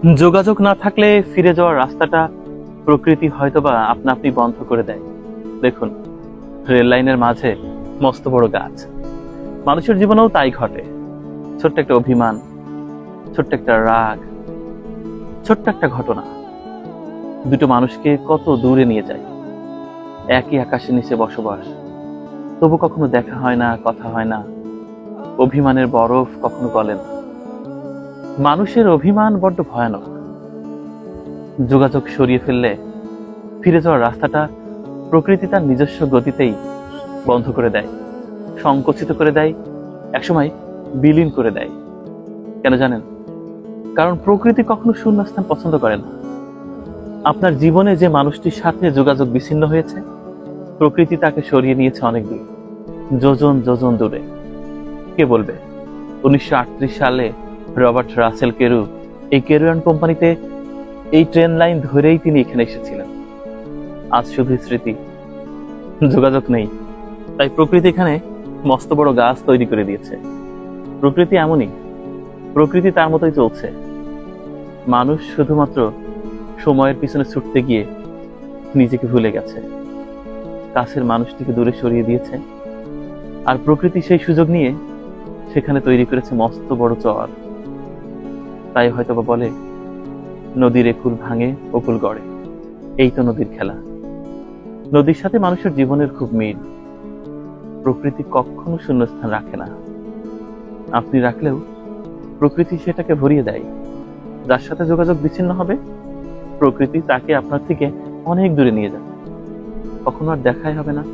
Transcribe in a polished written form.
যোগাযোগ না থাকলে ফিরে যাওয়ার রাস্তাটা প্রকৃতি হয়তোবা আপনা আপনি বন্ধ করে দেয়। দেখুন, রেল লাইনের মাঝে মস্ত বড় গাছ। মানুষের জীবনেও তাই ঘটে। ছোট্ট একটা অভিমান, ছোট্ট একটা রাগ, ছোট্ট একটা ঘটনা দুটো মানুষকে কত দূরে নিয়ে যায়। একই আকাশের নিচে বসবাস, তবু কখনো দেখা হয় না, কথা হয় না। অভিমানের বরফ কখনো গলে না। মানুষের অভিমান বড্ড ভয়ানক। যোগাযোগ সরিয়ে ফেললে ফিরে যাওয়ার রাস্তাটা প্রকৃতি তার নিজস্ব গতিতেই বন্ধ করে দেয়, সংকুচিত করে দেয়, একসময় বিলীন করে দেয়। কেন জানেন? কারণ প্রকৃতি কখনো শূন্যস্থান পছন্দ করে না। আপনার জীবনে যে মানুষটির সাথে যোগাযোগ বিচ্ছিন্ন হয়েছে, প্রকৃতি তাকে সরিয়ে নিয়েছে অনেক দূর, যোজন যোজন দূরে। কে বলবে 1938 সালে রবার্ট রাসেল কেরু এই কেরুয়ান কোম্পানিতে এই ট্রেন লাইন ধরেই তিনি এখানে এসেছিলেন। আজ শুধু স্মৃতি, যোগাযোগ নেই। তাই প্রকৃতি এখানে মস্ত বড় গাছ তৈরি করে দিয়েছে। প্রকৃতি এমনই, প্রকৃতি তার মতোই চলছে। মানুষ শুধুমাত্র সময়ের পিছনে ছুটতে গিয়ে নিজেকে ভুলে গেছে, কাছের মানুষটিকে দূরে সরিয়ে দিয়েছে। আর প্রকৃতি সেই সুযোগ নিয়ে সেখানে তৈরি করেছে মস্ত বড় চর। তাই হয়তোবা বলে, নদীর একুল ভাঙে অকুল গড়ে। এই তো নদীর খেলা। নদীর সাথে মানুষের জীবনের খুব মিল। প্রকৃতি কখনো শূন্যস্থান রাখে না। আপনি রাখলেও প্রকৃতি সেটাকে ভরিয়ে দেয়। যার সাথে যোগাযোগ বিচ্ছিন্ন হবে, প্রকৃতি তাকে আপনার থেকে অনেক দূরে নিয়ে যাবে। কখনো আর দেখাই হবে না।